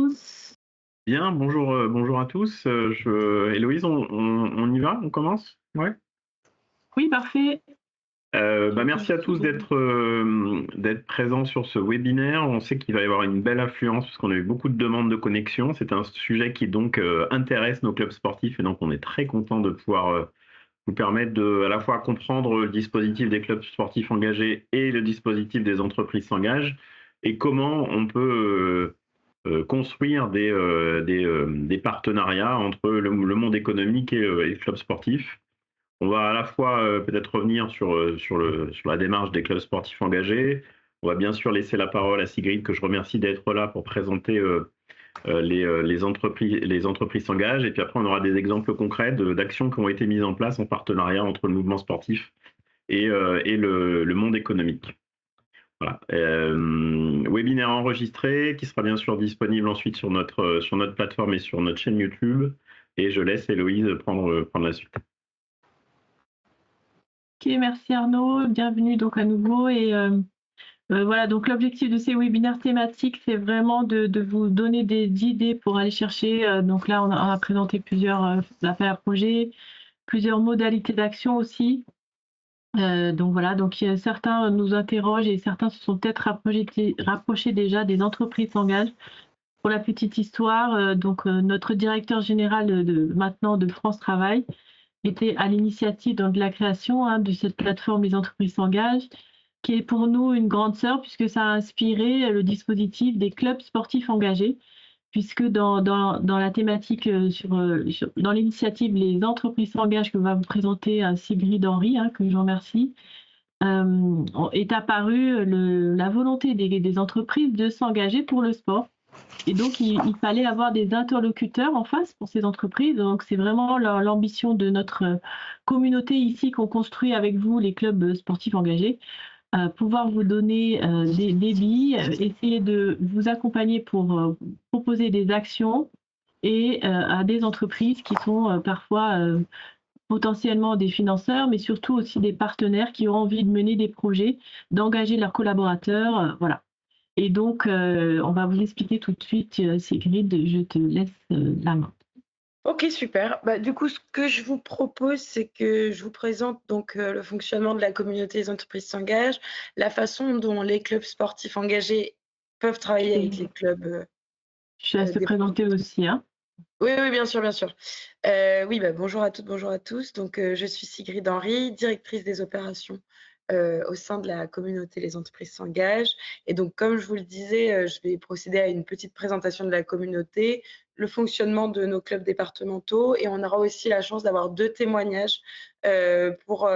tous? Bien, bonjour, bonjour à tous. Héloïse, on y va? On commence? Ouais. Oui, parfait. Merci à tous d'être présents sur ce webinaire. On sait qu'il va y avoir une belle affluence parce qu'on a eu beaucoup de demandes de connexion. C'est un sujet qui donc intéresse nos clubs sportifs et donc on est très content de pouvoir vous permettre de à la fois comprendre le dispositif des clubs sportifs engagés et le dispositif des entreprises s'engagent et comment on peut construire des partenariats entre le monde économique et le club sportif. On va à la fois peut-être revenir sur la démarche des clubs sportifs engagés. On va bien sûr laisser la parole à Sigrid, que je remercie d'être là pour présenter les entreprises s'engagent. Et puis après, on aura des exemples concrets d'actions qui ont été mises en place en partenariat entre le mouvement sportif et le monde économique. Voilà. Webinaire enregistré qui sera bien sûr disponible ensuite sur notre plateforme et sur notre chaîne YouTube. Et je laisse Héloïse prendre la suite. OK, merci Arnaud, bienvenue donc à nouveau voilà, donc l'objectif de ces webinaires thématiques, c'est vraiment de vous donner des idées pour aller chercher, donc là, on a présenté plusieurs, appels à projets, plusieurs modalités d'action aussi. Donc voilà, donc certains nous interrogent et certains se sont peut-être rapprochés déjà des entreprises s'engagent. Pour la petite histoire, notre directeur général maintenant de France Travail était à l'initiative de la création de cette plateforme Les entreprises s'engagent, qui est pour nous une grande sœur puisque ça a inspiré le dispositif des clubs sportifs engagés, puisque dans la thématique, dans l'initiative Les entreprises s'engagent que va vous présenter Sigrid Henry, que je remercie, est apparue la volonté des entreprises de s'engager pour le sport. Et donc, il fallait avoir des interlocuteurs en face pour ces entreprises. Donc, c'est vraiment l'ambition de notre communauté ici qu'on construit avec vous, les clubs sportifs engagés, pouvoir vous donner des billes, essayer de vous accompagner pour proposer des actions et à des entreprises qui sont parfois potentiellement des financeurs, mais surtout aussi des partenaires qui ont envie de mener des projets, d'engager leurs collaborateurs, voilà. Et donc, on va vous expliquer tout de suite, Sigrid, je te laisse la main. Ok, super. Du coup, ce que je vous propose, c'est que je vous présente donc le fonctionnement de la communauté des entreprises s'engagent, la façon dont les clubs sportifs engagés peuvent travailler avec les clubs. Je laisse te présenter aussi. Oui, oui, bien sûr, bien sûr. Oui, bonjour à toutes, bonjour à tous. Donc, je suis Sigrid Henry, directrice des opérations au sein de la communauté Les entreprises s'engagent. Et donc, comme je vous le disais, je vais procéder à une petite présentation de la communauté, le fonctionnement de nos clubs départementaux, et on aura aussi la chance d'avoir 2 témoignages pour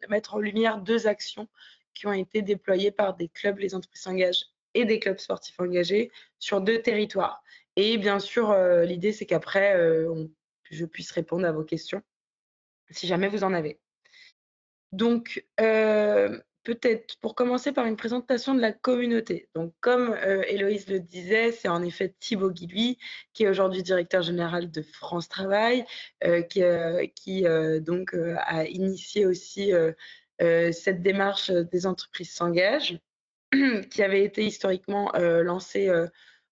mettre en lumière 2 actions qui ont été déployées par des clubs Les entreprises s'engagent et des clubs sportifs engagés sur 2 territoires. Et bien sûr, l'idée, c'est qu'après, je puisse répondre à vos questions, si jamais vous en avez. Donc, peut-être pour commencer par une présentation de la communauté. Donc, comme Héloïse le disait, c'est en effet Thibaut Guilhuy, qui est aujourd'hui directeur général de France Travail, qui donc a initié aussi cette démarche des entreprises s'engagent, qui avait été historiquement lancée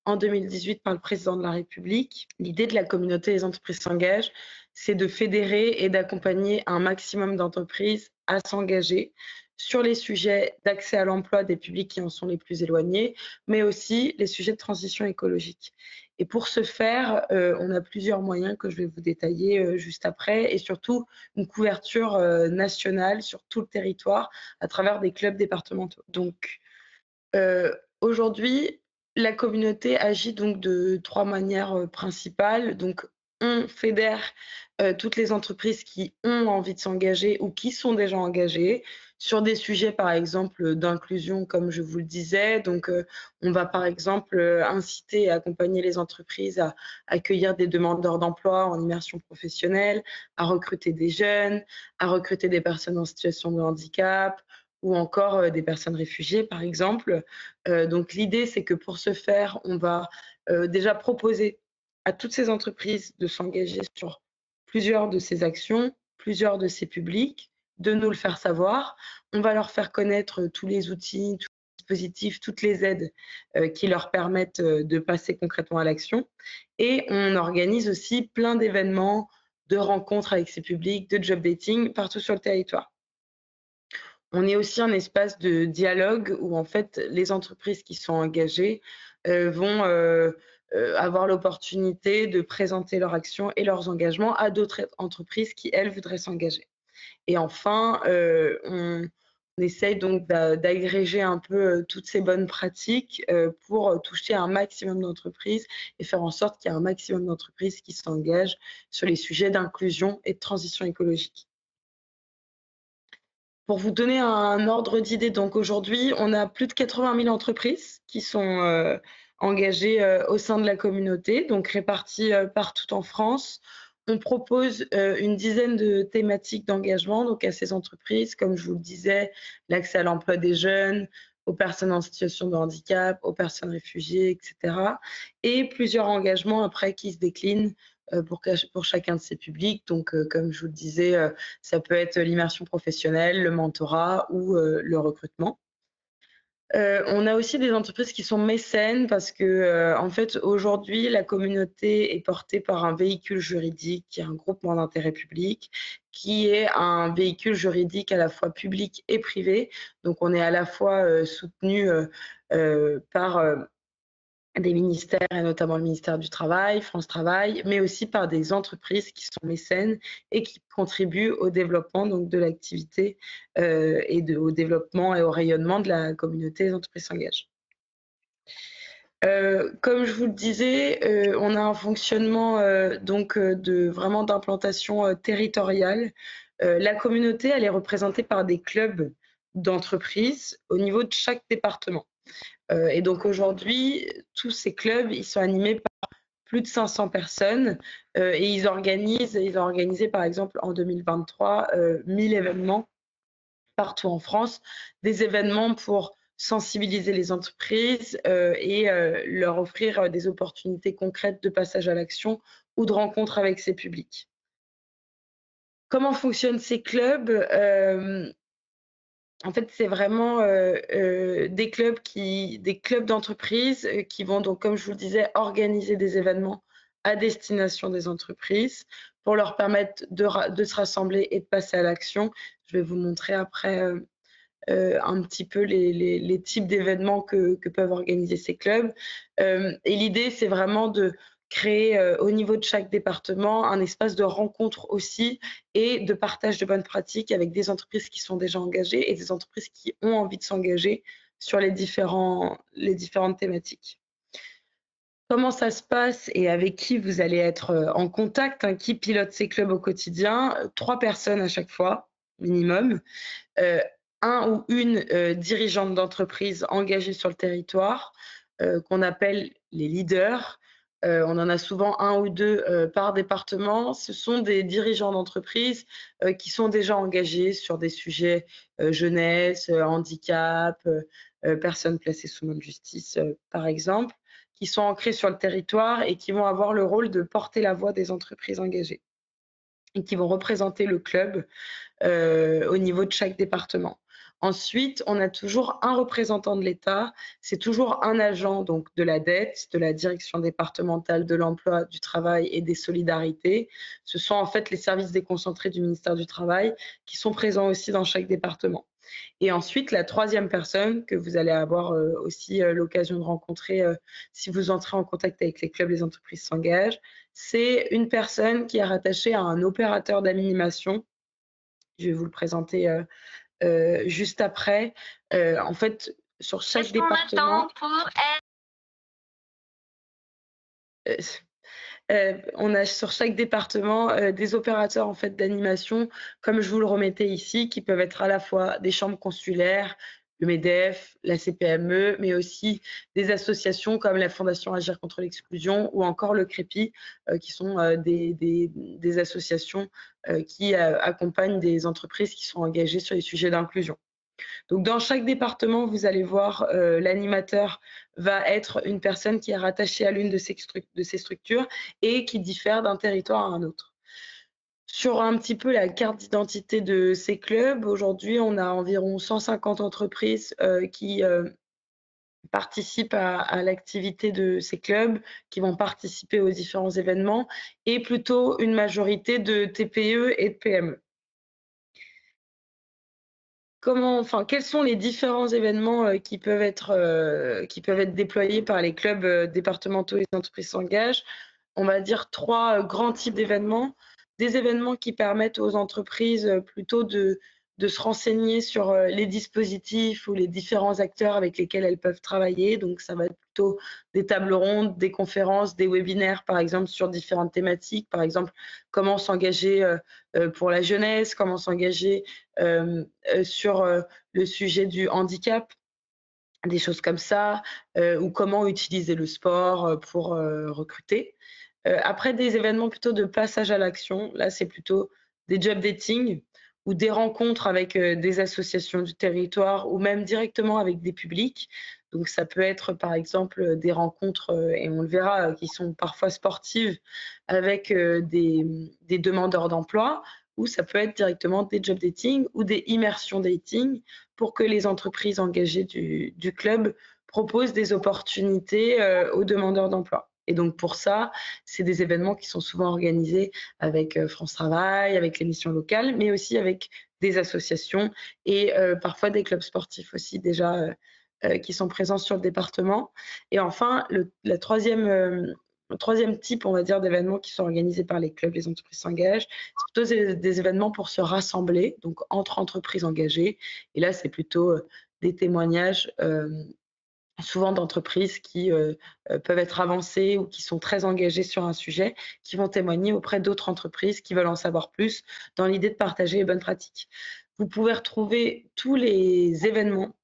en 2018 par le président de la République. L'idée de la communauté des entreprises s'engagent, c'est de fédérer et d'accompagner un maximum d'entreprises à s'engager sur les sujets d'accès à l'emploi des publics qui en sont les plus éloignés, mais aussi les sujets de transition écologique. Et pour ce faire, on a plusieurs moyens que je vais vous détailler juste après, et surtout une couverture nationale sur tout le territoire à travers des clubs départementaux. Donc, aujourd'hui, la communauté agit donc de 3 manières principales. Donc, on fédère toutes les entreprises qui ont envie de s'engager ou qui sont déjà engagées sur des sujets, par exemple, d'inclusion, comme je vous le disais. Donc, on va, par exemple, inciter et accompagner les entreprises à accueillir des demandeurs d'emploi en immersion professionnelle, à recruter des jeunes, à recruter des personnes en situation de handicap, ou encore des personnes réfugiées, par exemple. Donc l'idée, c'est que pour ce faire, on va déjà proposer à toutes ces entreprises de s'engager sur plusieurs de ces actions, plusieurs de ces publics, de nous le faire savoir. On va leur faire connaître tous les outils, tous les dispositifs, toutes les aides qui leur permettent de passer concrètement à l'action. Et on organise aussi plein d'événements, de rencontres avec ces publics, de job dating partout sur le territoire. On est aussi un espace de dialogue où en fait les entreprises qui sont engagées vont avoir l'opportunité de présenter leurs actions et leurs engagements à d'autres entreprises qui, elles, voudraient s'engager. Et enfin, on essaye donc d'agréger un peu toutes ces bonnes pratiques pour toucher un maximum d'entreprises et faire en sorte qu'il y ait un maximum d'entreprises qui s'engagent sur les sujets d'inclusion et de transition écologique. Pour vous donner un ordre d'idée, donc aujourd'hui, on a plus de 80 000 entreprises qui sont engagées au sein de la communauté, donc réparties partout en France. On propose une dizaine de thématiques d'engagement donc à ces entreprises, comme je vous le disais, l'accès à l'emploi des jeunes, aux personnes en situation de handicap, aux personnes réfugiées, etc. Et plusieurs engagements après qui se déclinent pour chacun de ces publics. Donc, comme je vous le disais, ça peut être l'immersion professionnelle, le mentorat ou le recrutement. On a aussi des entreprises qui sont mécènes parce que, en fait, aujourd'hui, la communauté est portée par un véhicule juridique qui est un groupement d'intérêt public, qui est un véhicule juridique à la fois public et privé. Donc, on est à la fois soutenu par des ministères, et notamment le ministère du Travail, France Travail, mais aussi par des entreprises qui sont mécènes et qui contribuent au développement donc, de l'activité au développement et au rayonnement de la communauté des entreprises s'engagent. Comme je vous le disais, on a un fonctionnement vraiment d'implantation territoriale. La communauté, elle est représentée par des clubs d'entreprises au niveau de chaque département. Et donc aujourd'hui, tous ces clubs, ils sont animés par plus de 500 personnes et ils ont organisé par exemple en 2023 1000 événements partout en France, des événements pour sensibiliser les entreprises et leur offrir des opportunités concrètes de passage à l'action ou de rencontre avec ces publics. Comment fonctionnent ces clubs En fait, c'est vraiment des clubs d'entreprise qui vont donc, comme je vous le disais, organiser des événements à destination des entreprises pour leur permettre de se rassembler et de passer à l'action. Je vais vous montrer après un petit peu les types d'événements que peuvent organiser ces clubs. Et l'idée, c'est vraiment de créer au niveau de chaque département un espace de rencontre aussi et de partage de bonnes pratiques avec des entreprises qui sont déjà engagées et des entreprises qui ont envie de s'engager sur les différentes thématiques. Comment ça se passe et avec qui vous allez être en contact, hein, qui pilote ces clubs au quotidien? 3 personnes à chaque fois, minimum. Un ou une dirigeante d'entreprise engagée sur le territoire, qu'on appelle les leaders. On en a souvent un ou deux par département. Ce sont des dirigeants d'entreprise qui sont déjà engagés sur des sujets jeunesse, handicap, personnes placées sous main de justice, par exemple, qui sont ancrés sur le territoire et qui vont avoir le rôle de porter la voix des entreprises engagées et qui vont représenter le club au niveau de chaque département. Ensuite, on a toujours un représentant de l'État, c'est toujours un agent donc de la dette, de la direction départementale de l'emploi, du travail et des solidarités. Ce sont en fait les services déconcentrés du ministère du Travail qui sont présents aussi dans chaque département. Et ensuite, la troisième personne que vous allez avoir aussi l'occasion de rencontrer si vous entrez en contact avec les clubs, les entreprises s'engagent, c'est une personne qui est rattachée à un opérateur d'animation. Je vais vous le présenter juste après. En fait, sur chaque département, on a sur chaque département des opérateurs en fait d'animation, comme je vous le remettais ici, qui peuvent être à la fois des chambres consulaires, le MEDEF, la CPME, mais aussi des associations comme la Fondation Agir contre l'exclusion ou encore le CREPI, qui sont des associations qui accompagnent des entreprises qui sont engagées sur les sujets d'inclusion. Donc, dans chaque département, vous allez voir, l'animateur va être une personne qui est rattachée à l'une de ces structures et qui diffère d'un territoire à un autre. Sur un petit peu la carte d'identité de ces clubs, aujourd'hui, on a environ 150 entreprises qui participent à l'activité de ces clubs, qui vont participer aux différents événements, et plutôt une majorité de TPE et de PME. Quels sont les différents événements qui peuvent être déployés par les clubs départementaux et les entreprises s'engagent? On va dire trois grands types d'événements. Des événements qui permettent aux entreprises plutôt de se renseigner sur les dispositifs ou les différents acteurs avec lesquels elles peuvent travailler. Donc, ça va être plutôt des tables rondes, des conférences, des webinaires, par exemple, sur différentes thématiques. Par exemple, comment s'engager pour la jeunesse, comment s'engager sur le sujet du handicap, des choses comme ça, ou comment utiliser le sport pour recruter. Après, des événements plutôt de passage à l'action, là, c'est plutôt des job dating ou des rencontres avec des associations du territoire ou même directement avec des publics. Donc, ça peut être par exemple des rencontres, et on le verra, qui sont parfois sportives avec des demandeurs d'emploi, ou ça peut être directement des job dating ou des immersions dating pour que les entreprises engagées du club proposent des opportunités aux demandeurs d'emploi. Et donc pour ça, c'est des événements qui sont souvent organisés avec France Travail, avec les missions locales, mais aussi avec des associations et parfois des clubs sportifs aussi déjà qui sont présents sur le département. Et enfin, le troisième type, on va dire, d'événements qui sont organisés par les clubs, les entreprises s'engagent, c'est plutôt des événements pour se rassembler, donc entre entreprises engagées. Et là, c'est plutôt des témoignages souvent d'entreprises qui peuvent être avancées ou qui sont très engagées sur un sujet, qui vont témoigner auprès d'autres entreprises qui veulent en savoir plus dans l'idée de partager les bonnes pratiques. Vous pouvez retrouver tous les événements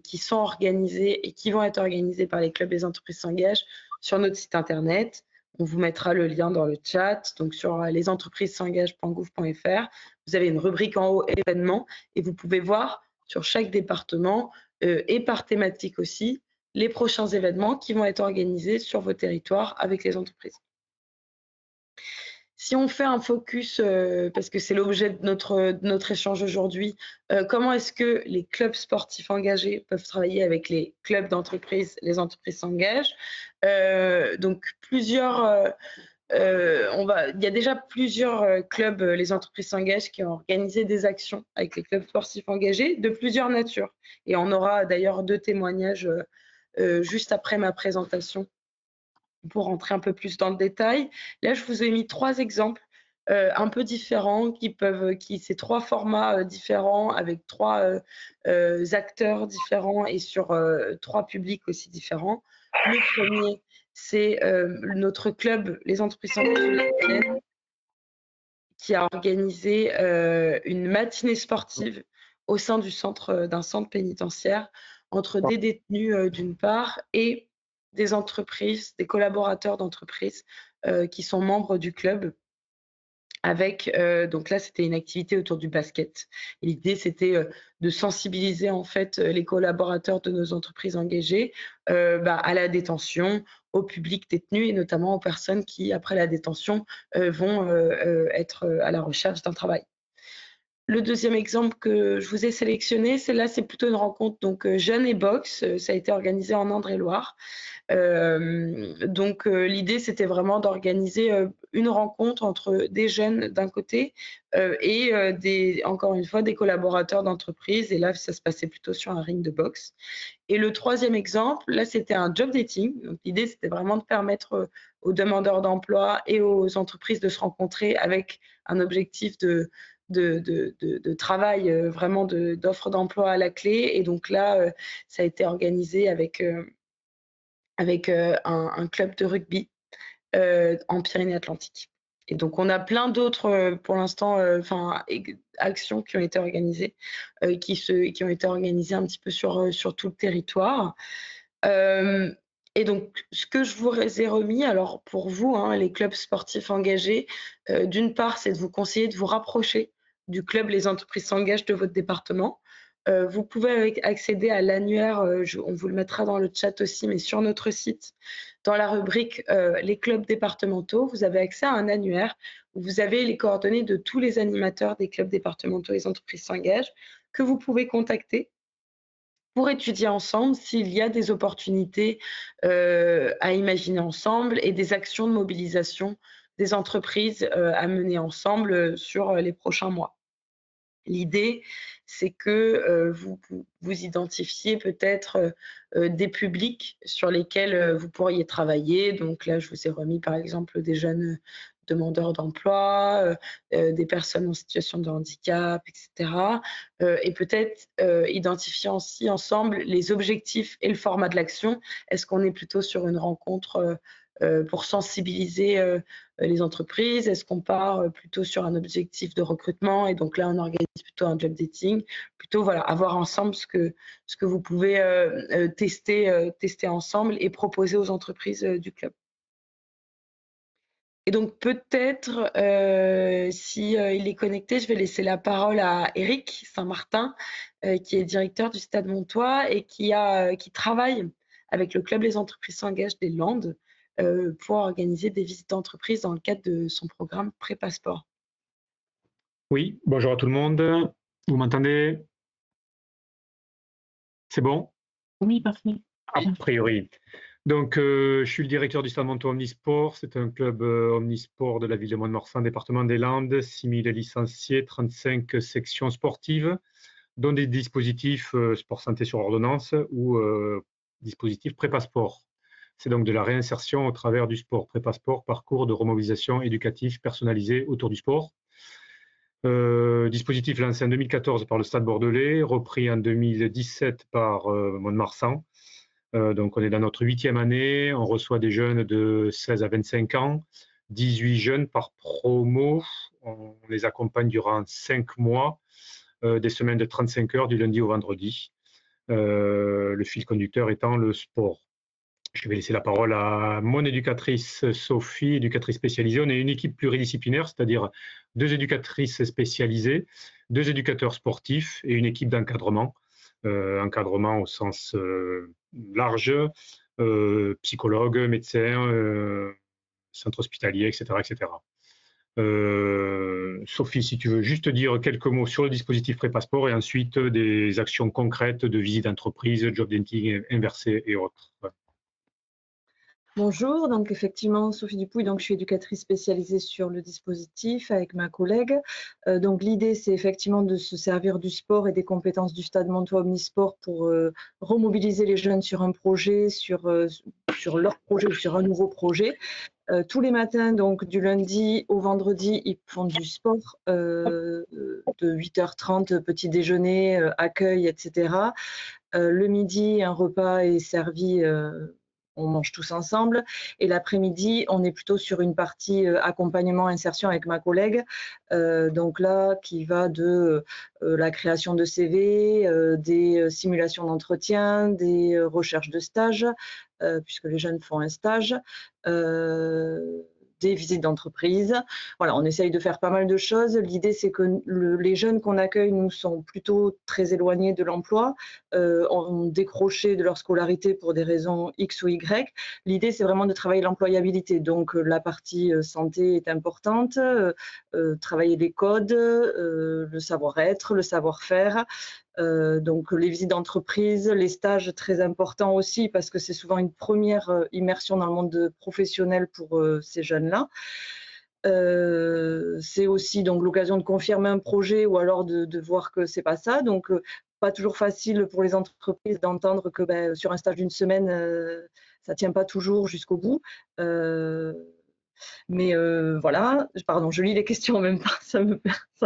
qui sont organisés et qui vont être organisés par les clubs des entreprises s'engagent sur notre site internet. On vous mettra le lien dans le chat, donc sur lesentreprises-s'engagent.gouv.fr. Vous avez une rubrique en haut événements et vous pouvez voir sur chaque département et par thématique aussi les prochains événements qui vont être organisés sur vos territoires avec les entreprises. Si on fait un focus, parce que c'est l'objet de notre échange aujourd'hui, comment est-ce que les clubs sportifs engagés peuvent travailler avec les clubs d'entreprises, les entreprises s'engagent? Donc plusieurs, il y a déjà plusieurs clubs, les entreprises s'engagent, qui ont organisé des actions avec les clubs sportifs engagés de plusieurs natures. Et on aura d'ailleurs 2 témoignages juste après ma présentation pour rentrer un peu plus dans le détail. Là, je vous ai mis 3 exemples un peu différents c'est 3 formats différents avec 3 acteurs différents et sur 3 publics aussi différents. Le premier, c'est notre club, les entreprises engagées, qui a organisé une matinée sportive au sein d'un centre pénitentiaire entre des détenus d'une part et des entreprises, des collaborateurs d'entreprises qui sont membres du club. Donc là, c'était une activité autour du basket. Et l'idée, c'était de sensibiliser en fait les collaborateurs de nos entreprises engagées à la détention, au public détenu et notamment aux personnes qui, après la détention, vont être à la recherche d'un travail. Le deuxième exemple que je vous ai sélectionné, c'est plutôt une rencontre donc jeunes et boxe. Ça a été organisé en Indre-et-Loire. L'idée, c'était vraiment d'organiser une rencontre entre des jeunes d'un côté et encore une fois, des collaborateurs d'entreprise. Et là, ça se passait plutôt sur un ring de boxe. Et le troisième exemple, là, c'était un job dating. Donc, l'idée, c'était vraiment de permettre aux demandeurs d'emploi et aux entreprises de se rencontrer avec un objectif de travail, vraiment d'offres d'emploi à la clé. Et donc là, ça a été organisé avec un club de rugby en Pyrénées-Atlantiques. Et donc, on a plein d'autres, pour l'instant, actions qui ont été organisées, qui ont été organisées un petit peu sur tout le territoire. Et donc, ce que je vous ai remis, alors pour vous, hein, les clubs sportifs engagés, d'une part, c'est de vous conseiller de vous rapprocher du club Les entreprises s'engagent de votre département. Vous pouvez accéder à l'annuaire, on vous le mettra dans le chat aussi, mais sur notre site, dans la rubrique les clubs départementaux, vous avez accès à un annuaire où vous avez les coordonnées de tous les animateurs des clubs départementaux Les entreprises s'engagent que vous pouvez contacter pour étudier ensemble s'il y a des opportunités à imaginer ensemble et des actions de mobilisation des entreprises à mener ensemble sur les prochains mois. L'idée, c'est que vous identifiez peut-être des publics sur lesquels vous pourriez travailler. Donc là, je vous ai remis par exemple des jeunes demandeurs d'emploi, des personnes en situation de handicap, etc. Et peut-être identifier aussi ensemble les objectifs et le format de l'action. Est-ce qu'on est plutôt sur une rencontre pour sensibiliser les entreprises? Est-ce qu'on part plutôt sur un objectif de recrutement et donc là on organise plutôt un job dating? Plutôt voilà, avoir ensemble ce que vous pouvez tester ensemble et proposer aux entreprises du club. Et donc peut-être, si il est connecté, je vais laisser la parole à Éric Saint-Martin, qui est directeur du Stade Montois et qui travaille avec le club Les Entreprises s'engagent des Landes pour organiser des visites d'entreprise dans le cadre de son programme Prépasport. Oui, bonjour à tout le monde. Vous m'entendez? C'est bon? Oui, parfait. A priori. Donc, je suis le directeur du Stade Montois Omnisport. C'est un club omnisport de la ville de Mont-de-Marsan, département des Landes, 6000 licenciés, 35 sections sportives, dont des dispositifs sport santé sur ordonnance ou dispositifs prépa-sport. C'est donc de la réinsertion au travers du sport. Prépa-sport, parcours de remobilisation éducatif personnalisé autour du sport. Dispositif lancé en 2014 par le Stade Bordelais, repris en 2017 par Mont-de-Marsan. Donc on est dans notre 8e année, on reçoit des jeunes de 16 à 25 ans, 18 jeunes par promo, on les accompagne durant 5 mois, des semaines de 35 heures du lundi au vendredi, le fil conducteur étant le sport. Je vais laisser la parole à mon éducatrice Sophie, éducatrice spécialisée. On est une équipe pluridisciplinaire, c'est-à-dire 2 éducatrices spécialisées, 2 éducateurs sportifs et une équipe d'encadrement. Encadrement au sens large, psychologue, médecin, centre hospitalier, etc. etc. Sophie, si tu veux juste dire quelques mots sur le dispositif Prépasport et ensuite des actions concrètes de visite d'entreprise, job dating inversé et autres. Bonjour, donc effectivement Sophie Dupouille, donc je suis éducatrice spécialisée sur le dispositif avec ma collègue. Donc l'idée c'est effectivement de se servir du sport et des compétences du Stade Montois Omnisport pour remobiliser les jeunes sur un projet, sur leur projet ou sur un nouveau projet. Tous les matins, donc du lundi au vendredi, ils font du sport de 8h30, petit déjeuner, accueil, etc. Le midi, un repas est servi. On mange tous ensemble. Et l'après-midi, on est plutôt sur une partie accompagnement, insertion avec ma collègue. Donc là, qui va de la création de CV, des simulations d'entretien, des recherches de stage, puisque les jeunes font un stage, des visites d'entreprise. Voilà, on essaye de faire pas mal de choses. L'idée, c'est que les jeunes qu'on accueille, nous, sont plutôt très éloignés de l'emploi, ont décroché de leur scolarité pour des raisons X ou Y. L'idée, c'est vraiment de travailler l'employabilité. Donc, la partie santé est importante, travailler les codes, le savoir-être, le savoir-faire. Donc les visites d'entreprise, les stages très importants aussi parce que c'est souvent une première immersion dans le monde professionnel pour ces jeunes-là. C'est aussi donc l'occasion de confirmer un projet ou alors de voir que c'est pas ça. Donc pas toujours facile pour les entreprises d'entendre que sur un stage d'une semaine, ça tient pas toujours jusqu'au bout. Mais voilà, pardon, je lis les questions en même temps, ça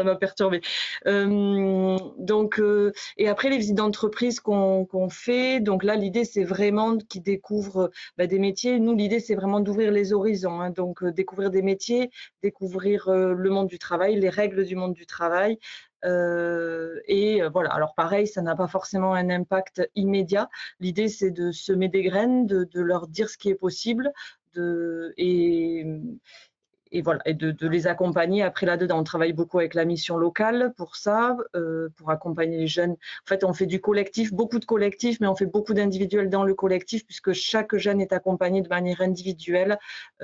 m'a perturbée. Et après les visites d'entreprise qu'on fait, donc là l'idée c'est vraiment qu'ils découvrent des métiers. Nous l'idée c'est vraiment d'ouvrir les horizons, hein, donc découvrir des métiers, découvrir le monde du travail, les règles du monde du travail. Voilà, alors pareil, ça n'a pas forcément un impact immédiat. L'idée c'est de semer des graines, de leur dire ce qui est possible. Et voilà, et de les accompagner après là-dedans. On travaille beaucoup avec la mission locale pour ça, pour accompagner les jeunes. En fait, on fait du collectif, beaucoup de collectifs, mais on fait beaucoup d'individuels dans le collectif puisque chaque jeune est accompagné de manière individuelle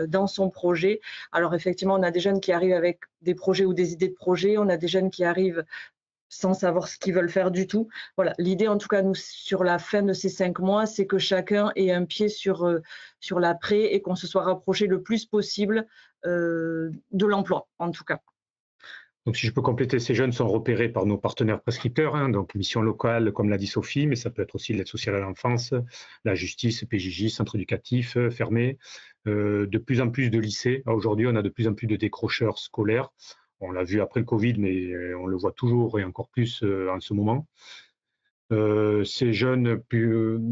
dans son projet. Alors effectivement, on a des jeunes qui arrivent avec des projets ou des idées de projets, on a des jeunes qui arrivent sans savoir ce qu'ils veulent faire du tout. Voilà, l'idée en tout cas, nous, sur la fin de ces 5 mois, c'est que chacun ait un pied sur l'après et qu'on se soit rapproché le plus possible de l'emploi, en tout cas. Donc, si je peux compléter, ces jeunes sont repérés par nos partenaires prescripteurs, hein, donc mission locale, comme l'a dit Sophie, mais ça peut être aussi l'aide sociale à l'enfance, la justice, PJJ, centre éducatif fermé, de plus en plus de lycées. Aujourd'hui, on a de plus en plus de décrocheurs scolaires. On l'a vu après le Covid, mais on le voit toujours et encore plus en ce moment. Ces jeunes,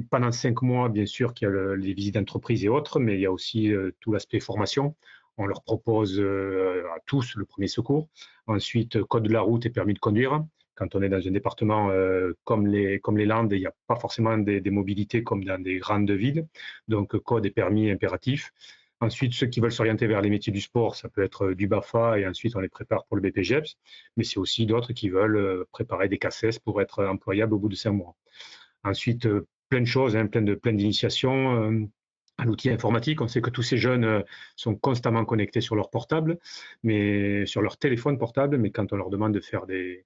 pendant 5 mois, bien sûr qu'il y a les visites d'entreprise et autres, mais il y a aussi tout l'aspect formation. On leur propose à tous le premier secours. Ensuite, code de la route et permis de conduire. Quand on est dans un département comme les Landes, il n'y a pas forcément des mobilités comme dans des grandes villes. Donc, code et permis impératifs. Ensuite, ceux qui veulent s'orienter vers les métiers du sport, ça peut être du BAFA et ensuite on les prépare pour le BPGEPS. Mais c'est aussi d'autres qui veulent préparer des CACES pour être employables au bout de 5 mois. Ensuite, plein de choses, hein, plein d'initiations. À l'outil informatique. On sait que tous ces jeunes sont constamment connectés sur leur portable, mais sur leur téléphone portable, mais quand on leur demande de faire des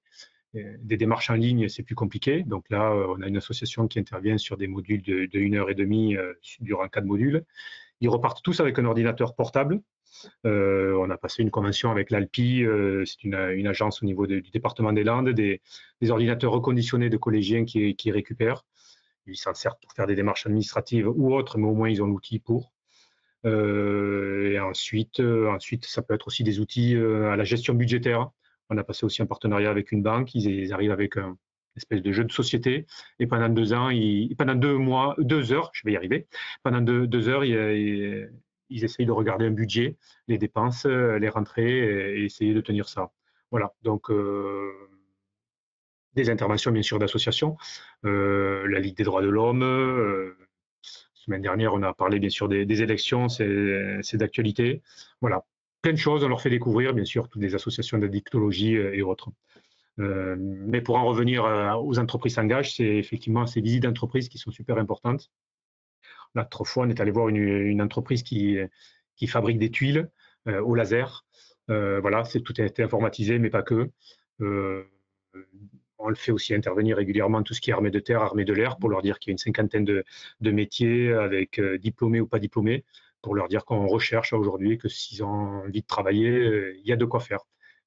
démarches en ligne, c'est plus compliqué. Donc là, on a une association qui intervient sur des modules de 1h30 durant 4 modules. Ils repartent tous avec un ordinateur portable. On a passé une convention avec l'ALPI, c'est une agence au niveau du département des Landes, des ordinateurs reconditionnés de collégiens qui récupèrent. Ils s'en servent pour faire des démarches administratives ou autres, mais au moins ils ont l'outil pour. Et ensuite, ça peut être aussi des outils à la gestion budgétaire. On a passé aussi un partenariat avec une banque. Ils arrivent avec une espèce de jeu de société. Et pendant 2 ans, pendant 2 heures, je vais y arriver. Pendant 2 heures, ils essayent de regarder un budget, les dépenses, les rentrées, et essayer de tenir ça. Voilà. Donc des interventions bien sûr d'associations, la Ligue des droits de l'homme. Semaine dernière, on a parlé bien sûr des élections, c'est d'actualité. Voilà, plein de choses, on leur fait découvrir bien sûr toutes les associations d'addictologie et autres. Mais pour en revenir aux entreprises s'engagent, c'est effectivement ces visites d'entreprise qui sont super importantes. L'autre fois, on est allé voir une entreprise qui fabrique des tuiles au laser. Voilà, tout a été informatisé, mais pas que. On le fait aussi intervenir régulièrement tout ce qui est armée de terre, armée de l'air, pour leur dire qu'il y a une 50aine de métiers avec diplômés ou pas diplômés, pour leur dire qu'on recherche aujourd'hui, que s'ils ont envie de travailler, il y a de quoi faire.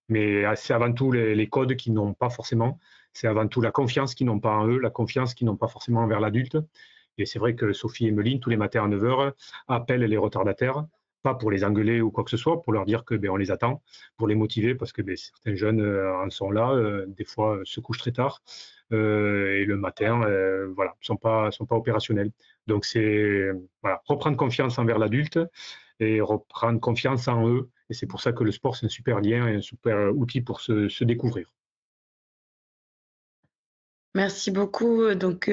Mais c'est avant tout les codes qu'ils n'ont pas forcément, c'est avant tout la confiance qu'ils n'ont pas en eux, la confiance qu'ils n'ont pas forcément envers l'adulte. Et c'est vrai que Sophie et Meline, tous les matins à 9h, appellent les retardataires, pas pour les engueuler ou quoi que ce soit, pour leur dire que on les attend, pour les motiver, parce que certains jeunes en sont là, des fois se couchent très tard, et le matin, voilà, sont pas opérationnels. Donc c'est reprendre confiance envers l'adulte et reprendre confiance en eux. Et c'est pour ça que le sport, c'est un super lien et un super outil pour se découvrir. Merci beaucoup. Donc,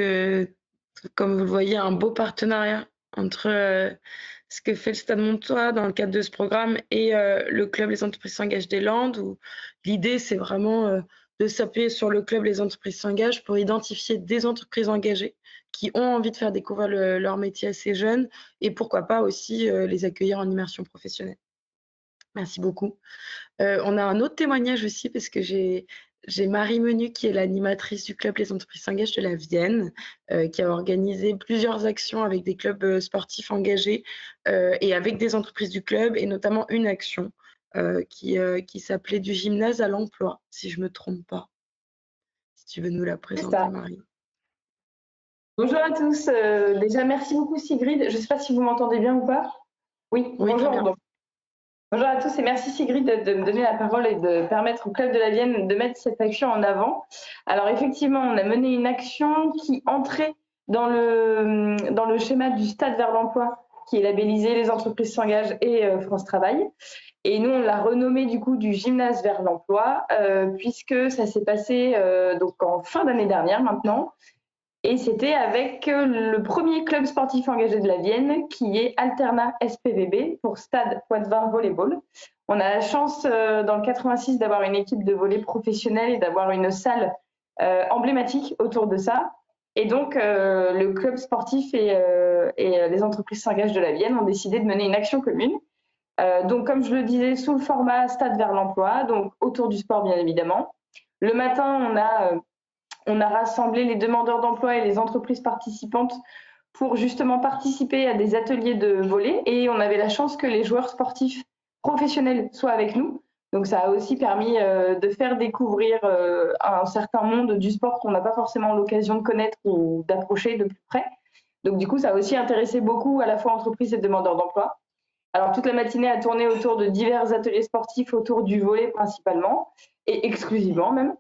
comme vous le voyez, un beau partenariat entre ce que fait le Stade Montois dans le cadre de ce programme et le club Les Entreprises s'engagent des Landes, où l'idée, c'est vraiment de s'appuyer sur le club Les Entreprises s'engagent pour identifier des entreprises engagées qui ont envie de faire découvrir leur métier à ces jeunes et pourquoi pas aussi les accueillir en immersion professionnelle. Merci beaucoup. On a un autre témoignage aussi parce que j'ai Marie Menu qui est l'animatrice du club Les Entreprises s'engagent de la Vienne, qui a organisé plusieurs actions avec des clubs sportifs engagés et avec des entreprises du club, et notamment une action qui s'appelait du gymnase à l'emploi, si je ne me trompe pas. Si tu veux nous la présenter, Marie. Bonjour à tous. Déjà, merci beaucoup Sigrid. Je ne sais pas si vous m'entendez bien ou pas. Oui, bonjour. Bonjour à tous et merci Sigrid de me donner la parole et de permettre au Club de la Vienne de mettre cette action en avant. Alors effectivement, on a mené une action qui entrait dans le schéma du Stade vers l'emploi, qui est labellisé Les Entreprises s'engagent et France Travail. Et nous, on l'a renommé du coup du Gymnase vers l'emploi, puisque ça s'est passé donc en fin d'année dernière maintenant. Et c'était avec le premier club sportif engagé de la Vienne, qui est Alterna SPVB, pour Stade Poitevin Volleyball. On a la chance, dans le 86, d'avoir une équipe de volley professionnelle et d'avoir une salle emblématique autour de ça. Et donc, le club sportif et les entreprises s'engagent de la Vienne ont décidé de mener une action commune. Donc, comme je le disais, sous le format Stade vers l'emploi, donc autour du sport, bien évidemment. Le matin, on a rassemblé les demandeurs d'emploi et les entreprises participantes pour justement participer à des ateliers de volley, et on avait la chance que les joueurs sportifs professionnels soient avec nous. Donc ça a aussi permis de faire découvrir un certain monde du sport qu'on n'a pas forcément l'occasion de connaître ou d'approcher de plus près. Donc du coup, ça a aussi intéressé beaucoup à la fois entreprises et demandeurs d'emploi. Alors toute la matinée a tourné autour de divers ateliers sportifs autour du volley principalement, et exclusivement même.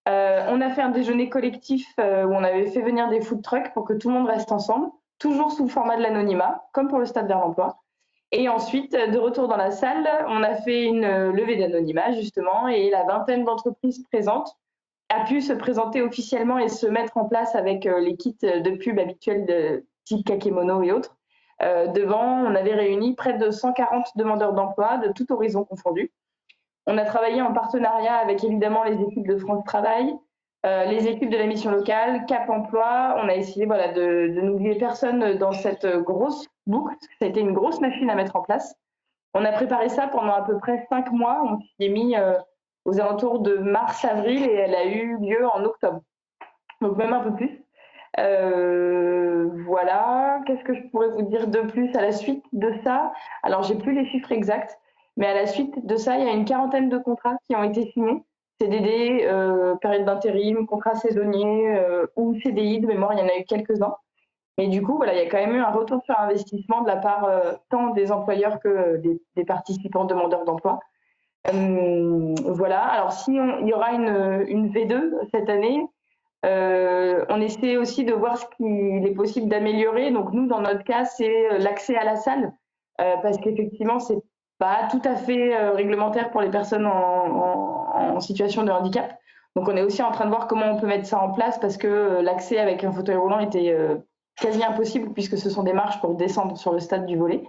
On a fait un déjeuner collectif où on avait fait venir des food trucks pour que tout le monde reste ensemble, toujours sous le format de l'anonymat, comme pour le Stade vers l'emploi. Et ensuite, de retour dans la salle, on a fait une levée d'anonymat, justement, et la vingtaine d'entreprises présentes a pu se présenter officiellement et se mettre en place avec les kits de pub habituels de type Kakemono et autres. Devant, on avait réuni près de 140 demandeurs d'emploi de tout horizon confondu. On a travaillé en partenariat avec évidemment les équipes de France Travail, les équipes de la mission locale, Cap Emploi. On a essayé de n'oublier personne dans cette grosse boucle, parce que ça a été une grosse machine à mettre en place. On a préparé ça pendant à peu près 5 mois. On s'y est mis aux alentours de mars-avril et elle a eu lieu en octobre. Donc même un peu plus. Voilà. Qu'est-ce que je pourrais vous dire de plus à la suite de ça? Alors, j'ai plus les chiffres exacts, mais à la suite de ça, il y a une quarantaine de contrats qui ont été signés. CDD, période d'intérim, contrat saisonnier ou CDI, de mémoire, il y en a eu quelques-uns. Mais du coup, voilà, il y a quand même eu un retour sur investissement de la part tant des employeurs que des participants demandeurs d'emploi. Voilà. Alors, il y aura une V2 cette année, on essaie aussi de voir ce qu'il est possible d'améliorer. Donc nous, dans notre cas, c'est l'accès à la salle, parce qu'effectivement, c'est pas tout à fait réglementaire pour les personnes en situation de handicap. Donc on est aussi en train de voir comment on peut mettre ça en place, parce que l'accès avec un fauteuil roulant était quasi impossible, puisque ce sont des marches pour descendre sur le stade du volley.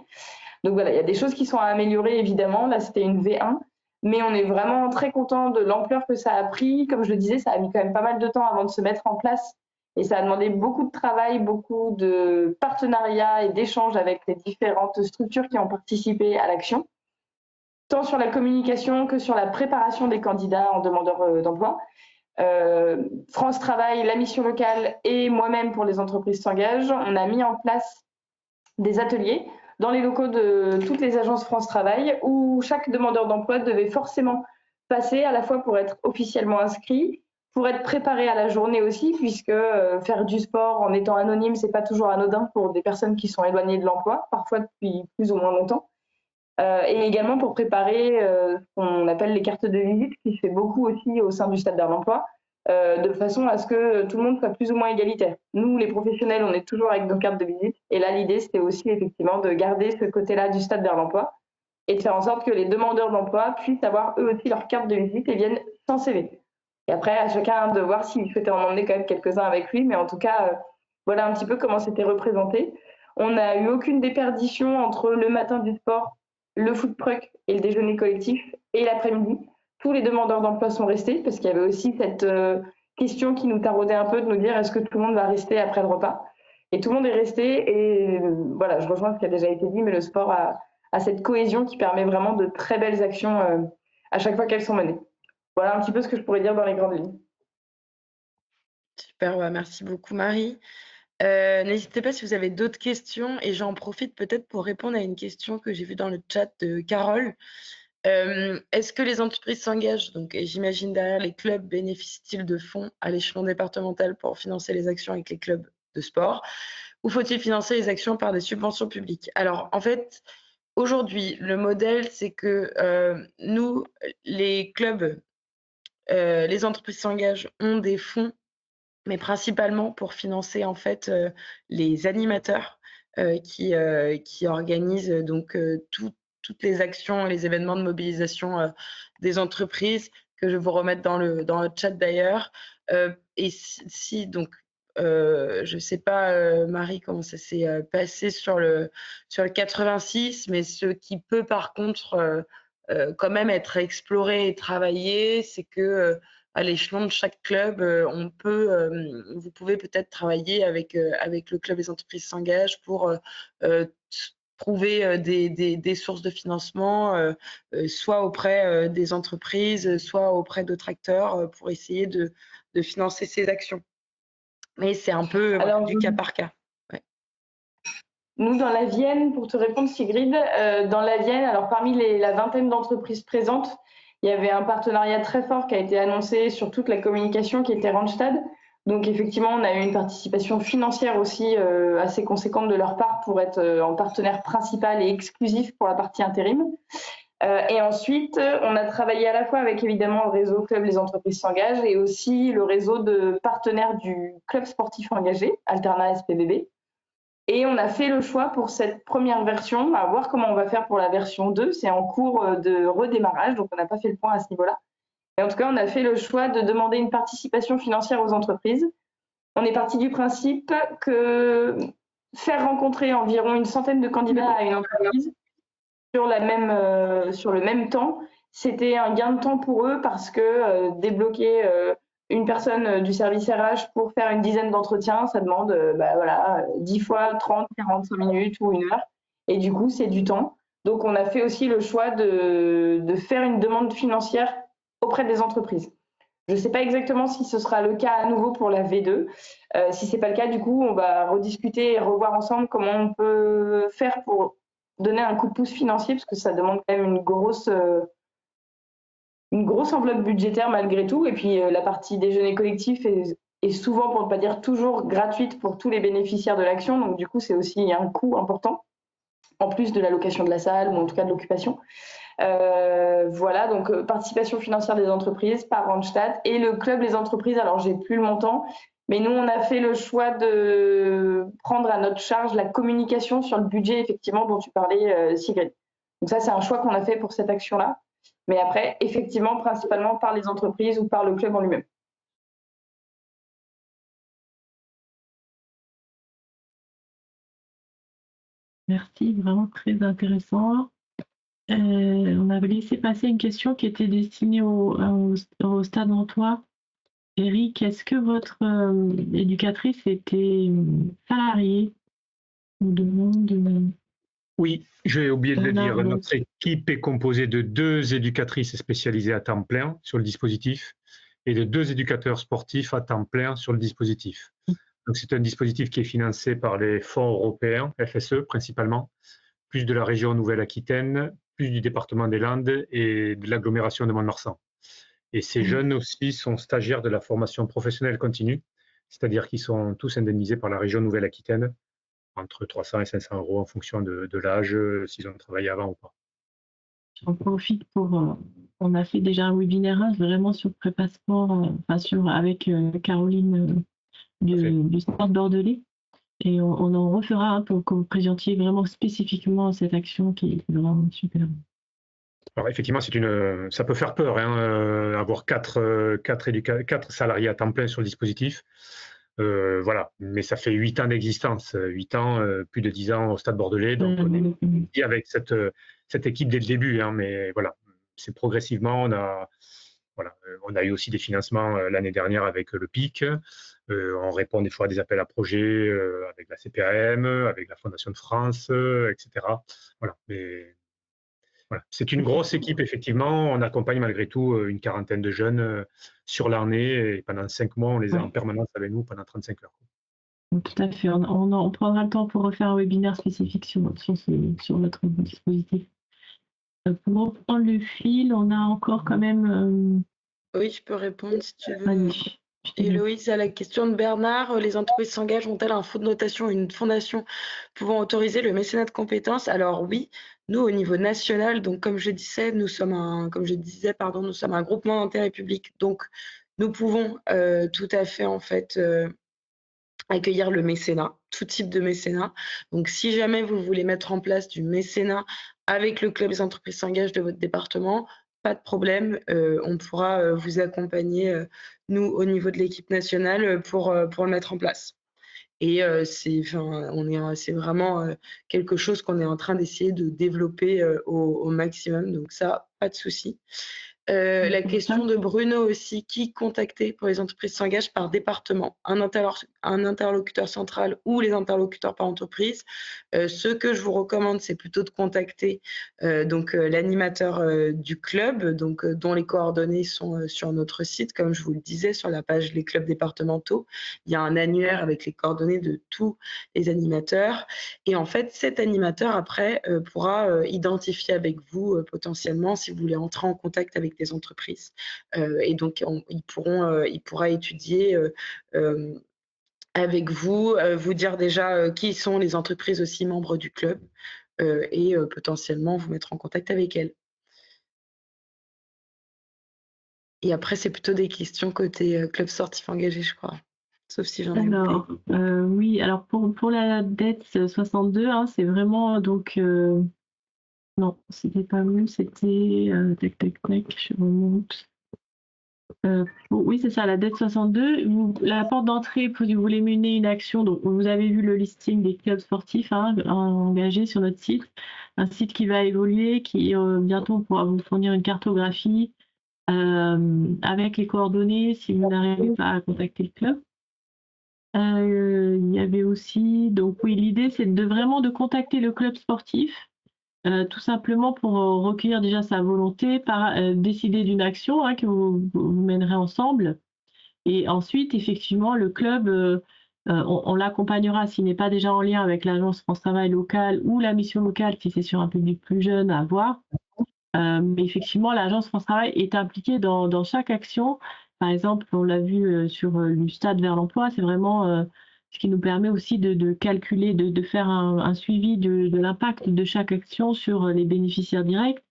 Donc voilà, il y a des choses qui sont à améliorer, évidemment. Là, c'était une V1. Mais on est vraiment très content de l'ampleur que ça a pris. Comme je le disais, ça a mis quand même pas mal de temps avant de se mettre en place. Et ça a demandé beaucoup de travail, beaucoup de partenariats et d'échanges avec les différentes structures qui ont participé à l'action, tant sur la communication que sur la préparation des candidats en demandeurs d'emploi. France Travail, la mission locale et moi-même pour les entreprises s'engagent, on a mis en place des ateliers dans les locaux de toutes les agences France Travail, où chaque demandeur d'emploi devait forcément passer, à la fois pour être officiellement inscrit, pour être préparé à la journée aussi, puisque faire du sport en étant anonyme, c'est pas toujours anodin pour des personnes qui sont éloignées de l'emploi, parfois depuis plus ou moins longtemps. Et également pour préparer ce qu'on appelle les cartes de visite, qui se fait beaucoup aussi au sein du Stade vers l'emploi, de façon à ce que tout le monde soit plus ou moins égalitaire. Nous, les professionnels, on est toujours avec nos cartes de visite. Et là, l'idée, c'était aussi effectivement de garder ce côté-là du Stade vers l'emploi et de faire en sorte que les demandeurs d'emploi puissent avoir eux aussi leur carte de visite et viennent sans CV. Et après, à chacun de voir s'il souhaitait en emmener quand même quelques-uns avec lui. Mais en tout cas, voilà un petit peu comment c'était représenté. On n'a eu aucune déperdition entre le matin du sport, le food truck et le déjeuner collectif et l'après-midi. Tous les demandeurs d'emploi sont restés, parce qu'il y avait aussi cette question qui nous taraudait un peu, de nous dire est-ce que tout le monde va rester après le repas. Et tout le monde est resté, et voilà, je rejoins ce qui a déjà été dit, mais le sport a cette cohésion qui permet vraiment de très belles actions à chaque fois qu'elles sont menées. Voilà un petit peu ce que je pourrais dire dans les grandes lignes. Super, ouais, merci beaucoup Marie. N'hésitez pas si vous avez d'autres questions, et j'en profite peut-être pour répondre à une question que j'ai vue dans le chat de Carole. Est-ce que les entreprises s'engagent, donc, et j'imagine derrière, les clubs bénéficient-ils de fonds à l'échelon départemental pour financer les actions avec les clubs de sport, ou faut-il financer les actions par des subventions publiques? Alors en fait, aujourd'hui, le modèle, c'est que nous, les clubs, les entreprises s'engagent, ont des fonds, mais principalement pour financer en fait les animateurs qui organisent donc toutes les actions et les événements de mobilisation des entreprises, que je vais vous remettre dans le chat d'ailleurs. Et si donc, je ne sais pas, Marie, comment ça s'est passé sur le 86, mais ce qui peut par contre quand même être exploré et travaillé, c'est que à l'échelon de chaque club, vous pouvez peut-être travailler avec le club Les Entreprises s'engagent pour trouver des sources de financement, soit auprès des entreprises, soit auprès d'autres acteurs pour essayer de financer ces actions. Mais c'est un peu du cas par cas. Ouais. Nous, dans la Vienne, pour te répondre, Sigrid, dans la Vienne, alors parmi la vingtaine d'entreprises présentes, il y avait un partenariat très fort qui a été annoncé sur toute la communication qui était Randstad. Donc effectivement, on a eu une participation financière aussi assez conséquente de leur part pour être en partenaire principal et exclusif pour la partie intérim. Et ensuite, on a travaillé à la fois avec évidemment le réseau Club Les Entreprises s'engagent et aussi le réseau de partenaires du Club Sportif Engagé, Alternat SPVB. Et on a fait le choix pour cette première version, à voir comment on va faire pour la version 2. C'est en cours de redémarrage, donc on n'a pas fait le point à ce niveau-là. Et en tout cas, on a fait le choix de demander une participation financière aux entreprises. On est parti du principe que faire rencontrer environ une centaine de candidats à une entreprise sur le même temps, c'était un gain de temps pour eux parce que débloquer une personne du service RH pour faire une dizaine d'entretiens, ça demande 10 fois 30, 45 minutes ou 1 heure. Et du coup, c'est du temps. Donc, on a fait aussi le choix de faire une demande financière auprès des entreprises. Je ne sais pas exactement si ce sera le cas à nouveau pour la V2. Si ce n'est pas le cas, du coup, on va rediscuter et revoir ensemble comment on peut faire pour donner un coup de pouce financier, parce que ça demande quand même une grosse enveloppe budgétaire malgré tout. Et puis, la partie déjeuner collectif est souvent, pour ne pas dire toujours, gratuite pour tous les bénéficiaires de l'action. Donc, du coup, c'est aussi un coût important, en plus de la location de la salle ou en tout cas de l'occupation. Voilà, donc participation financière des entreprises par Randstad et le club Les Entreprises. Alors, j'ai plus le montant, mais nous, on a fait le choix de prendre à notre charge la communication sur le budget, effectivement, dont tu parlais, Sigrid. Donc ça, c'est un choix qu'on a fait pour cette action-là. Mais après, effectivement, principalement par les entreprises ou par le club en lui-même. Merci, vraiment très intéressant. On avait laissé passer une question qui était destinée au Stade Nantois. Eric, est-ce que votre éducatrice était salariée ou demande? Oui, j'ai oublié de le dire. Notre équipe est composée de 2 éducatrices spécialisées à temps plein sur le dispositif et de 2 éducateurs sportifs à temps plein sur le dispositif. Donc, c'est un dispositif qui est financé par les fonds européens, FSE principalement, plus de la région Nouvelle-Aquitaine, plus du département des Landes et de l'agglomération de Mont-de-Marsan. Et ces jeunes aussi sont stagiaires de la formation professionnelle continue, c'est-à-dire qu'ils sont tous indemnisés par la région Nouvelle-Aquitaine, entre 300 et 500 euros en fonction de l'âge, s'ils ont travaillé avant ou pas. J'en profite pour... on a fait déjà un webinaire vraiment sur Prépa Sport, avec Caroline du Stade Bordelais. Et on en refera un pour que vous présentiez vraiment spécifiquement cette action qui est vraiment super. Alors effectivement, ça peut faire peur, avoir 4 salariés à temps plein sur le dispositif. Voilà, mais ça fait 8 ans d'existence, 8 ans, plus de 10 ans au Stade Bordelais, donc on est avec cette équipe dès le début, mais voilà, c'est progressivement, on a eu aussi des financements l'année dernière avec le PIC, on répond des fois à des appels à projets avec la CPAM, avec la Fondation de France, etc. Voilà, mais voilà. C'est une grosse équipe, effectivement. On accompagne malgré tout une quarantaine de jeunes sur l'année et pendant 5 mois, on les a en permanence avec nous pendant 35 heures. Tout à fait. On prendra le temps pour refaire un webinaire spécifique sur notre dispositif. Pour reprendre le fil, on a encore quand même... Oui, je peux répondre si tu veux. Héloïse, à la question de Bernard, les entreprises s'engagent, ont-elles un fonds de notation, une fondation pouvant autoriser le mécénat de compétences? Alors oui, nous au niveau national, donc comme je disais, nous sommes un groupement d'intérêt public, donc nous pouvons tout à fait en fait accueillir le mécénat, tout type de mécénat. Donc si jamais vous voulez mettre en place du mécénat avec le club des entreprises s'engagent de votre département, pas de problème, on pourra vous accompagner, nous, au niveau de l'équipe nationale, pour le mettre en place. Et c'est vraiment quelque chose qu'on est en train d'essayer de développer au maximum, donc ça, pas de souci. La question de Bruno aussi, qui contacter pour les entreprises s'engagent par département, un interlocuteur central ou les interlocuteurs par entreprise. Ce que je vous recommande, c'est plutôt de contacter l'animateur du club, dont les coordonnées sont sur notre site, comme je vous le disais, sur la page Les clubs départementaux. Il y a un annuaire avec les coordonnées de tous les animateurs. Et en fait, cet animateur, après, pourra identifier avec vous potentiellement si vous voulez entrer en contact avec des entreprises. Et donc, il pourra étudier avec vous, vous dire déjà qui sont les entreprises aussi membres du club et potentiellement vous mettre en contact avec elles. Et après, c'est plutôt des questions côté club sportif engagé, je crois. Sauf si j'en ai Alors, oui, alors pour la dette 62, hein, c'est vraiment donc... non, c'était pas vous, c'était... tac, tac, tac, je remonte. Oui, c'est ça, la dette 62. La porte d'entrée, si vous voulez mener une action, donc vous avez vu le listing des clubs sportifs engagés sur notre site. Un site qui va évoluer, qui bientôt pourra vous fournir une cartographie avec les coordonnées si vous n'arrivez pas à contacter le club. Il y avait aussi, donc oui, l'idée c'est vraiment de contacter le club sportif, tout simplement pour recueillir déjà sa volonté, décider d'une action que vous mènerez ensemble. Et ensuite, effectivement, le club, on l'accompagnera s'il n'est pas déjà en lien avec l'agence France Travail locale ou la mission locale si c'est sur un public plus jeune à voir. Mais effectivement, l'agence France Travail est impliquée dans chaque action. Par exemple, on l'a vu sur le stade vers l'emploi, c'est vraiment ce qui nous permet aussi de calculer, de faire un suivi de l'impact de chaque action sur les bénéficiaires directs.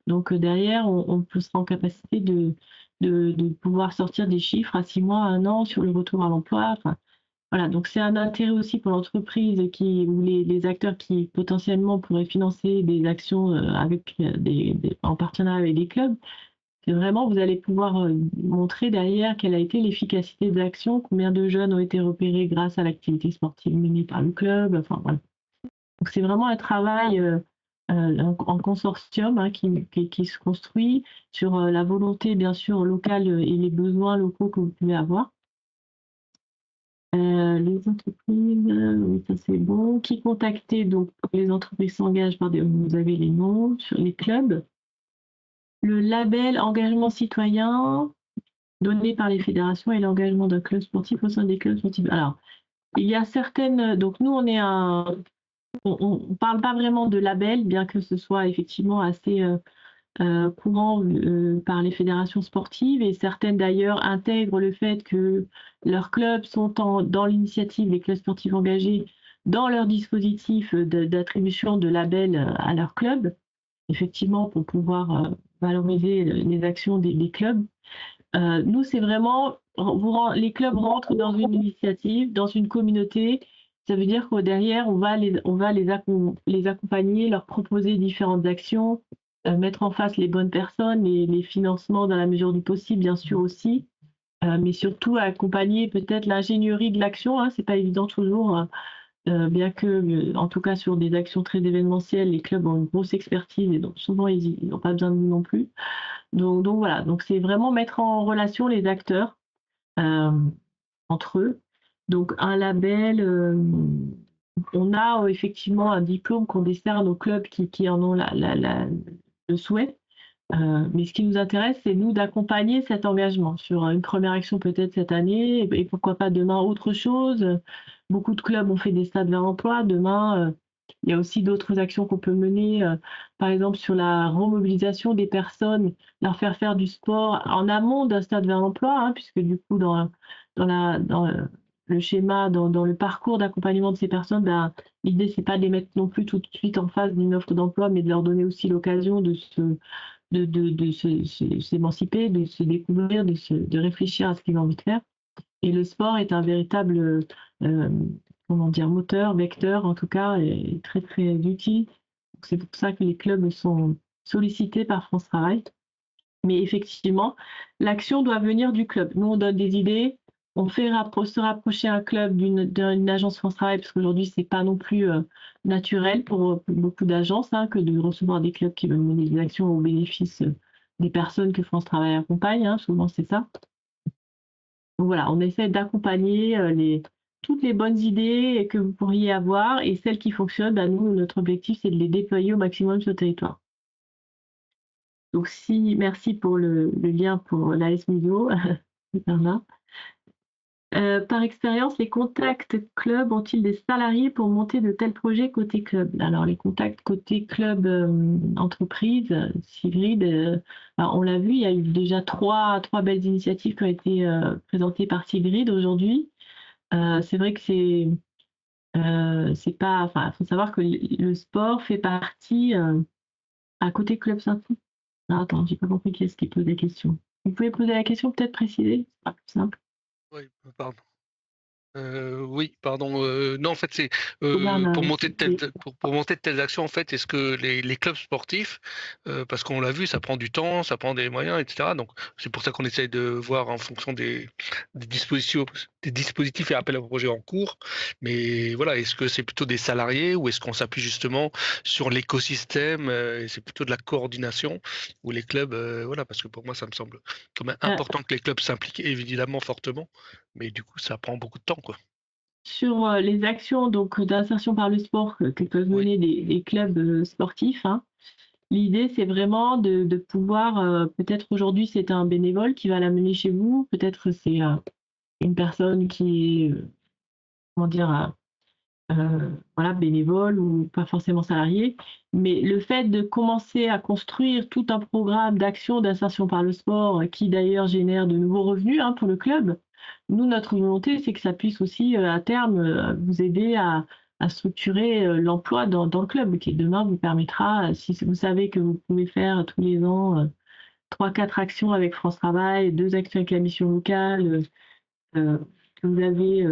Donc derrière, on sera en capacité de pouvoir sortir des chiffres à 6 mois, 1 an sur le retour à l'emploi. Enfin, voilà, donc c'est un intérêt aussi pour l'entreprise ou les acteurs qui potentiellement pourraient financer des actions en partenariat avec des clubs. C'est vraiment, vous allez pouvoir montrer derrière quelle a été l'efficacité de l'action, combien de jeunes ont été repérés grâce à l'activité sportive menée par le club. Enfin, voilà. Donc c'est vraiment un travail en consortium qui se construit sur la volonté bien sûr locale et les besoins locaux que vous pouvez avoir. Les entreprises, oui, ça c'est bon. Qui contacter? Donc les entreprises s'engagent vous avez les noms sur les clubs. Le label engagement citoyen donné par les fédérations et l'engagement d'un club sportif au sein des clubs sportifs. Alors, il y a certaines. Donc nous, on parle pas vraiment de label, bien que ce soit effectivement assez courant par les fédérations sportives, et certaines d'ailleurs intègrent le fait que leurs clubs sont dans l'initiative des clubs sportifs engagés dans leur dispositif d'attribution de labels à leur club, effectivement pour pouvoir valoriser les actions des clubs. Nous, c'est vraiment, les clubs rentrent dans une initiative, dans une communauté. Ça veut dire qu'au derrière, on va les accompagner, leur proposer différentes actions, mettre en face les bonnes personnes, les financements dans la mesure du possible, bien sûr aussi, mais surtout accompagner peut-être l'ingénierie de l'action. C'est pas évident toujours, bien que, en tout cas sur des actions très événementielles, les clubs ont une grosse expertise et donc souvent ils n'ont pas besoin de nous non plus. Donc voilà, donc c'est vraiment mettre en relation les acteurs entre eux. Donc un label, on a effectivement un diplôme qu'on décerne aux clubs qui en ont le souhait. Mais ce qui nous intéresse, c'est nous d'accompagner cet engagement sur une première action peut-être cette année et pourquoi pas demain autre chose. Beaucoup de clubs ont fait des stades vers l'emploi. Demain, il y a aussi d'autres actions qu'on peut mener, par exemple sur la remobilisation des personnes, leur faire du sport en amont d'un stade vers l'emploi, puisque du coup dans le schéma, dans le parcours d'accompagnement de ces personnes, l'idée c'est pas de les mettre non plus tout de suite en face d'une offre d'emploi, mais de leur donner aussi l'occasion de s'émanciper, de se découvrir, de réfléchir à ce qu'ils ont envie de faire. Et le sport est un véritable moteur, vecteur en tout cas, et très très utile. C'est pour ça que les clubs sont sollicités par France Travail. Mais effectivement, l'action doit venir du club. Nous, on donne des idées, on fait se rapprocher un club d'une agence France Travail, parce qu'aujourd'hui, c'est pas non plus naturel pour beaucoup d'agences que de recevoir des clubs qui veulent mener des actions au bénéfice des personnes que France Travail accompagne, hein, souvent c'est ça. Donc voilà, on essaie d'accompagner toutes les bonnes idées que vous pourriez avoir et celles qui fonctionnent, bah, nous, notre objectif, c'est de les déployer au maximum sur le territoire. Donc merci pour le lien pour l'AS Miso, Bernard. Par expérience, les contacts club ont-ils des salariés pour monter de tels projets côté club? Alors, les contacts côté club entreprise, Sigrid, on l'a vu, il y a eu déjà trois belles initiatives qui ont été présentées par Sigrid aujourd'hui. C'est vrai que c'est pas, enfin, il faut savoir que le sport fait partie à côté club Saint-Denis. Ah, attends, j'ai pas compris qui est-ce qui pose des questions. Vous pouvez poser la question, peut-être préciser, c'est pas plus simple. Oui, pardon. Oui, pardon. Non, en fait, c'est Bernard, pour monter oui. pour monter de telles actions. En fait, est-ce que les clubs sportifs, parce qu'on l'a vu, ça prend du temps, ça prend des moyens, etc. Donc, c'est pour ça qu'on essaye de voir en fonction des dispositifs et appels à projets en cours. Mais voilà, est-ce que c'est plutôt des salariés ou est-ce qu'on s'appuie justement sur l'écosystème et c'est plutôt de la coordination où les clubs, voilà, parce que pour moi, ça me semble quand même important que les clubs s'impliquent évidemment fortement. Mais du coup, ça prend beaucoup de temps, quoi. Sur les actions donc d'insertion par le sport que peuvent mener des clubs sportifs, hein, l'idée c'est vraiment de pouvoir, peut-être aujourd'hui c'est un bénévole qui va la mener chez vous, peut-être c'est une personne qui est, comment dire, voilà, bénévole ou pas forcément salarié, mais le fait de commencer à construire tout un programme d'action d'insertion par le sport qui d'ailleurs génère de nouveaux revenus, hein, pour le club. Nous, notre volonté, c'est que ça puisse aussi à terme vous aider à structurer l'emploi dans le club, qui demain vous permettra, si vous savez que vous pouvez faire tous les ans 3-4 actions avec France Travail, 2 actions avec la mission locale, que vous avez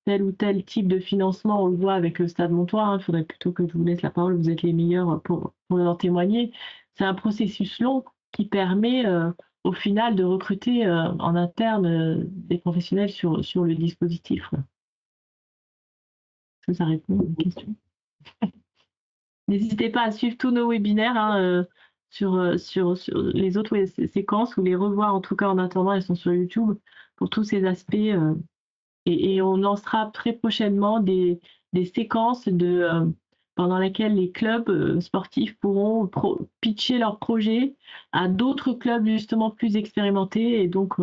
tel ou tel type de financement, on le voit avec le Stade Montois, hein, il faudrait plutôt que je vous laisse la parole, vous êtes les meilleurs pour en témoigner. C'est un processus long qui permet au final de recruter en interne des professionnels sur le dispositif. Est-ce que ça répond à la question? N'hésitez pas à suivre tous nos webinaires, hein, sur les autres séquences ou les revoir en tout cas en attendant, elles sont sur YouTube pour tous ces aspects. Et on lancera très prochainement des séquences pendant lesquelles les clubs sportifs pourront pitcher leurs projets à d'autres clubs justement plus expérimentés. Et donc,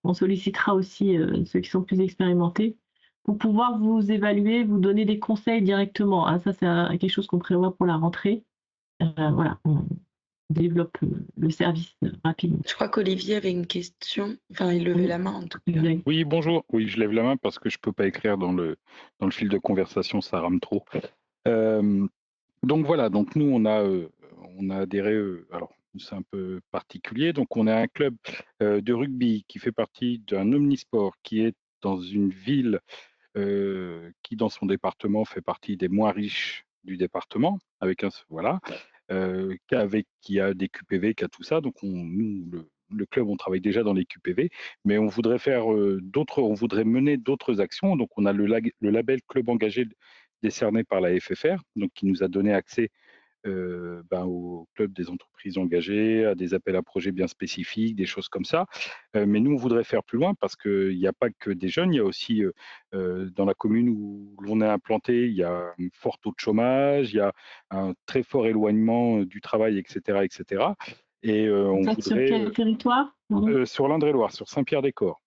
on sollicitera aussi ceux qui sont plus expérimentés pour pouvoir vous évaluer, vous donner des conseils directement, hein. Ça, c'est quelque chose qu'on prévoit pour la rentrée. Voilà, on développe le service rapidement. Je crois qu'Olivier avait une question. Enfin, il levait la main en tout cas. Oui, bonjour. Oui, je lève la main parce que je ne peux pas écrire dans le fil de conversation, ça rame trop. Donc voilà, donc nous, on a adhéré, alors c'est un peu particulier, donc on a un club de rugby qui fait partie d'un omnisport qui est dans une ville qui, dans son département, fait partie des moins riches du département, avec voilà, qui a des QPV, qui a tout ça. Donc nous, le club, on travaille déjà dans les QPV, mais on voudrait faire on voudrait mener d'autres actions. Donc on a le label Club engagé décerné par la FFR, donc qui nous a donné accès au club des entreprises engagées, à des appels à projets bien spécifiques, des choses comme ça. Mais nous, on voudrait faire plus loin parce qu'il n'y a pas que des jeunes, il y a aussi dans la commune où l'on est implanté, il y a un fort taux de chômage, il y a un très fort éloignement du travail, etc. etc. Et on voudrait, sur quel territoire? Sur l'Indre-et-Loire, sur Saint-Pierre-des-Corps.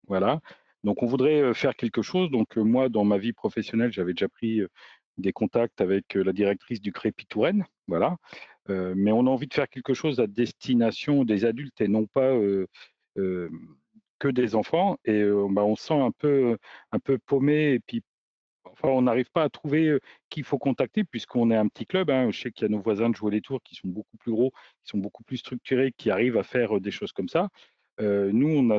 Voilà. Donc on voudrait faire quelque chose. Donc moi, dans ma vie professionnelle, j'avais déjà pris des contacts avec la directrice du Crépi Touraine, voilà. Mais on a envie de faire quelque chose à destination des adultes et non pas que des enfants. Et on se sent un peu paumé et puis enfin, on n'arrive pas à trouver qui il faut contacter puisqu'on est un petit club, hein. Je sais qu'il y a nos voisins de Jouer-les-Tours qui sont beaucoup plus gros, qui sont beaucoup plus structurés, qui arrivent à faire des choses comme ça. Nous,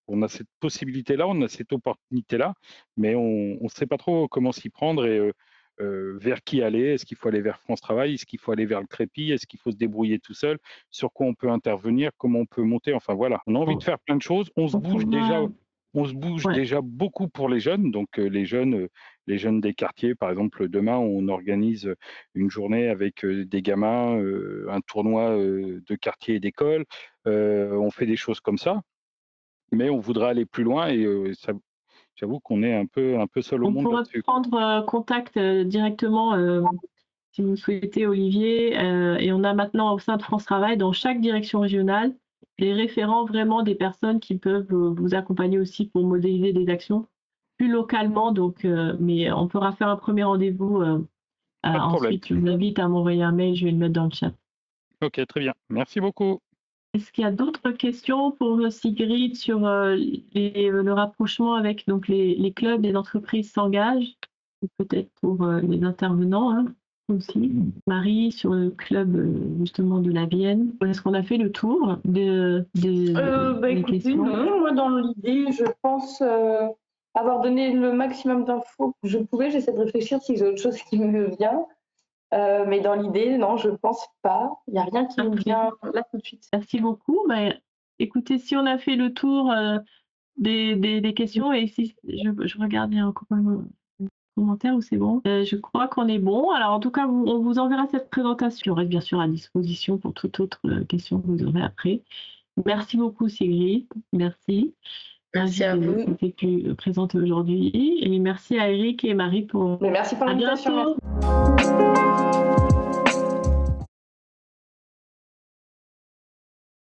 on a cette possibilité-là, on a cette opportunité-là, mais on ne sait pas trop comment s'y prendre et vers qui aller. Est-ce qu'il faut aller vers France Travail? Est-ce qu'il faut aller vers le Crépi? Est-ce qu'il faut se débrouiller tout seul? Sur quoi on peut intervenir? Comment on peut monter? Enfin voilà, on a envie de faire plein de choses. On se bouge déjà. On se bouge déjà beaucoup pour les jeunes. Donc les jeunes, les jeunes des quartiers. Par exemple, demain, on organise une journée avec des gamins, un tournoi de quartier et d'école. On fait des choses comme ça, mais on voudrait aller plus loin et j'avoue qu'on est un peu seul au On monde pourrait là-dessus. prendre contact directement si vous souhaitez, Olivier. Et on a maintenant au sein de France Travail, dans chaque direction régionale, des référents vraiment des personnes qui peuvent vous accompagner aussi pour modéliser des actions plus localement. Donc, mais on pourra faire un premier rendez-vous. Pas de problème. Ensuite, je vous invite à m'envoyer un mail, je vais le mettre dans le chat. Ok, très bien. Merci beaucoup. Est-ce qu'il y a d'autres questions pour Sigrid sur le rapprochement avec donc, les clubs, les entreprises s'engagent, ou peut-être pour les intervenants hein, aussi. Marie, sur le club justement de la Vienne, est-ce qu'on a fait le tour des Écoutez, questions? non, moi dans l'idée, je pense avoir donné le maximum d'infos que je pouvais. J'essaie de réfléchir si j'ai autre chose qui me vient. Mais dans l'idée, non, je pense pas. Il n'y a rien qui me vient là tout de suite. Merci beaucoup. Écoutez, si on a fait le tour des questions, et si je regarde, il y a encore un commentaire où c'est bon. Je crois qu'on est bon. Alors en tout cas, on vous enverra cette présentation. On reste bien sûr à disposition pour toute autre question que vous aurez après. Merci beaucoup Sigrid. Merci. Merci à vous. D'avoir été présente aujourd'hui. Et merci à Eric et Marie pour. Mais merci pour À l'invitation. bientôt.